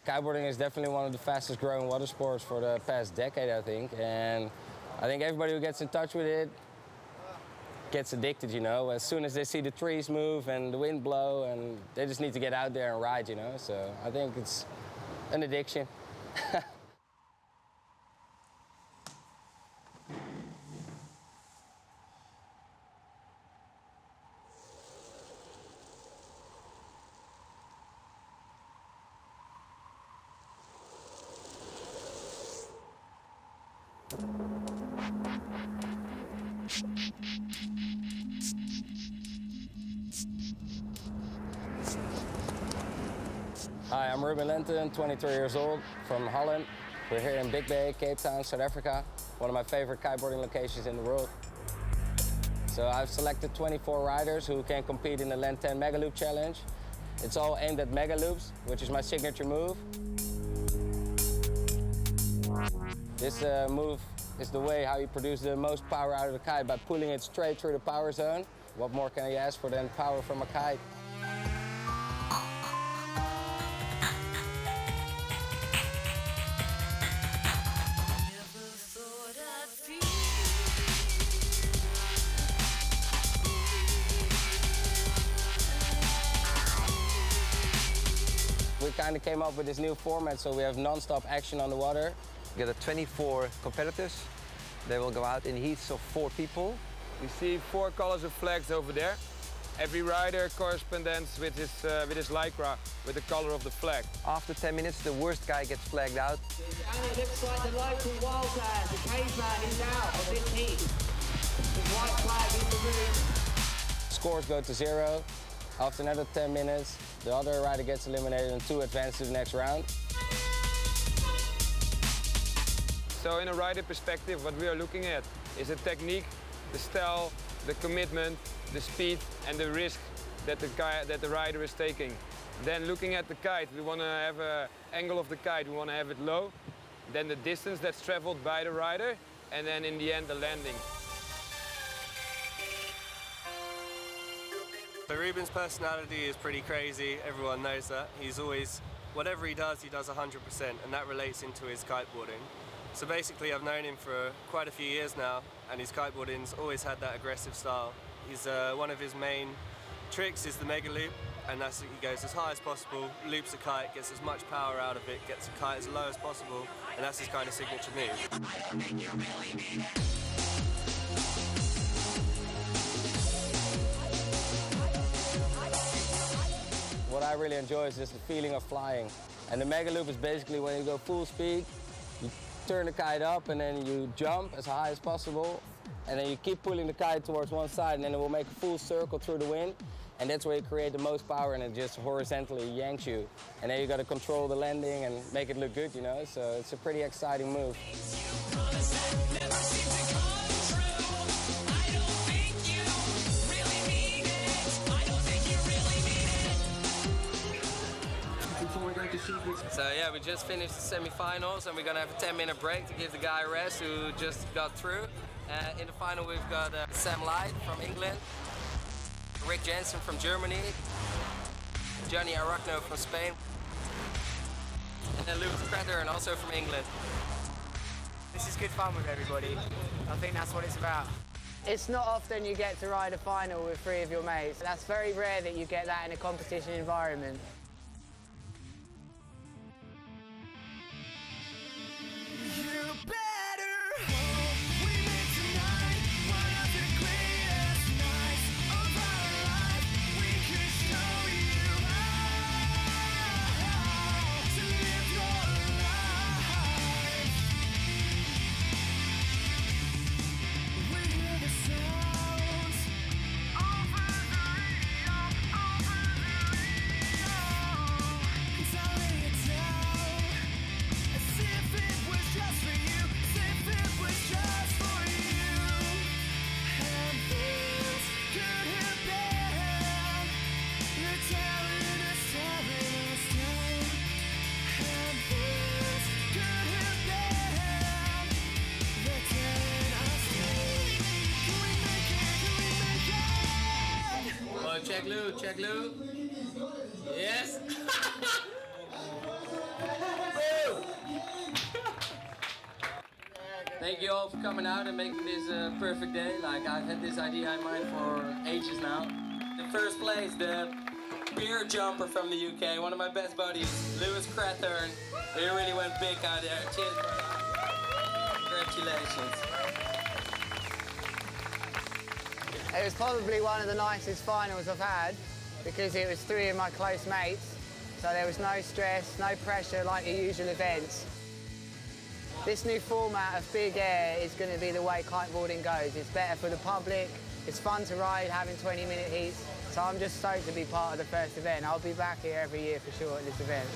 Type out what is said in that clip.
Kiteboarding is definitely one of the fastest growing water sports for the past decade, I think. And I think everybody who gets in touch with it gets addicted, you know. As soon as they see the trees move and the wind blow, and they just need to get out there and ride, you know. So I think it's an addiction. Hi, I'm Ruben Lenten, 23 years old, from Holland. We're here in Big Bay, Cape Town, South Africa, one of my favorite kiteboarding locations in the world. So I've selected 24 riders who can compete in the LEN10 Megaloop challenge. It's all aimed at Megaloops, which is my signature move. This move is the way how you produce the most power out of the kite, by pulling it straight through the power zone. What more can you ask for than power from a kite? We kind of came up with this new format, so we have non-stop action on the water. We got 24 competitors. They will go out in heats of 4 people. We see 4 colors of flags over there. Every rider corresponds with his lycra, with the color of the flag. After 10 minutes, the worst guy gets flagged out. And it looks like the local wildcat, the caveman, is out of this heat. The white flag is removed. Scores go to 0. After another 10 minutes, the other rider gets eliminated and 2 advance to the next round. So in a rider perspective, what we are looking at is the technique, the style, the commitment, the speed and the risk that the rider is taking. Then looking at the kite, we want to have an angle of the kite, we want to have it low. Then the distance that's traveled by the rider, and then in the end the landing. So Ruben's personality is pretty crazy, everyone knows that. He's always, whatever he does 100%, and that relates into his kiteboarding. So basically I've known him for quite a few years now, and his kiteboarding's always had that aggressive style. He's one of his main tricks is the Megaloop, and that's he goes as high as possible, loops a kite, gets as much power out of it, gets the kite as low as possible, and that's his kind of signature move. What I really enjoy is just the feeling of flying. And the Megaloop is basically when you go full speed, you turn the kite up and then you jump as high as possible, and then you keep pulling the kite towards one side, and then it will make a full circle through the wind, and that's where you create the most power, and it just horizontally yanks you. And then you got to control the landing and make it look good, you know, so it's a pretty exciting move. So yeah, we just finished the semi-finals, and we're gonna have a 10-minute break to give the guy a rest who just got through. In the final we've got Sam Light from England, Rick Jensen from Germany, Johnny Arachno from Spain, and then Lucas Prater, and also from England. This is good fun with everybody. I think that's what it's about. It's not often you get to ride a final with 3 of your mates. That's very rare that you get that in a competition environment. Check Lou. Yes! Thank you all for coming out and making this a perfect day. Like, I've had this idea in mind for ages now. The first place, the beer jumper from the UK, one of my best buddies, Lewis Crathern. He really went big out there. Cheers, brother. Congratulations. It was probably one of the nicest finals I've had because it was 3 of my close mates, so there was no stress, no pressure like the usual events. This new format of big air is going to be the way kiteboarding goes. It's better for the public, it's fun to ride, having 20-minute heats, so I'm just stoked to be part of the first event. I'll be back here every year for sure at this event.